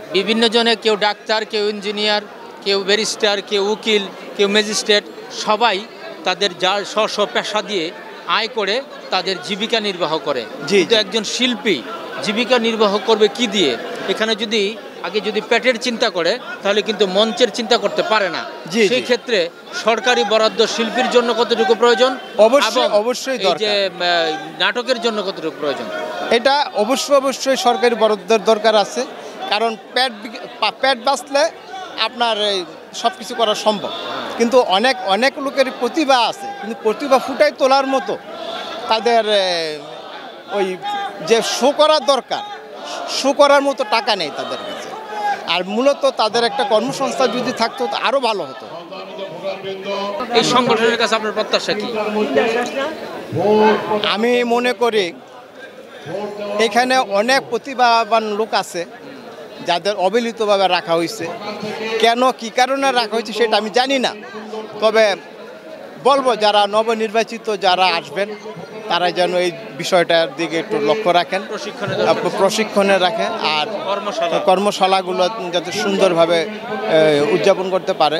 বিভিন্ন জনে, কেউ ডাক্তার, কেউ ইঞ্জিনিয়ার, কেউ ব্যারিস্টার, কেউ উকিল, কেউ ম্যাজিস্ট্রেট, সবাই তাদের যা স্ব পেশা দিয়ে আয় করে তাদের জীবিকা নির্বাহ করে। কিন্তু একজন শিল্পী জীবিকা নির্বাহ করবে কি দিয়ে? এখানে যদি আগে পেটের চিন্তা করে তাহলে কিন্তু মঞ্চের চিন্তা করতে পারে না। সেই ক্ষেত্রে সরকারি বরাদ্দ শিল্পীর জন্য কতটুকু প্রয়োজন, অবশ্যই এই যে নাটকের জন্য কতটুকু প্রয়োজন, এটা অবশ্যই সরকারি বরাদ্দের দরকার আছে। কারণ পেট বাঁচলে আপনার সব কিছু করা সম্ভব। কিন্তু অনেক লোকের প্রতিভা আছে, কিন্তু প্রতিভা ফুটাই তোলার মতো তাদের ওই যে শো করার দরকার, শো করার মতো টাকা নেই তাদের কাছে। আর মূলত তাদের একটা কর্মসংস্থান যদি থাকতো তো আরও ভালো হতো। এই সংগঠনের কাছে আপনার প্রত্যাশা কি? আমি মনে করি এখানে অনেক প্রতিভাবান লোক আছে যাদের অবহেলিতভাবে রাখা হয়েছে। কেন, কী কারণে রাখা হয়েছে সেটা আমি জানি না। তবে বলবো যারা নবনির্বাচিত যারা আসবেন তারা যেন এই বিষয়টার দিকে একটু লক্ষ্য রাখেন, প্রশিক্ষণে রাখেন, আর কর্মশালাগুলো যাতে সুন্দরভাবে উদযাপন করতে পারে।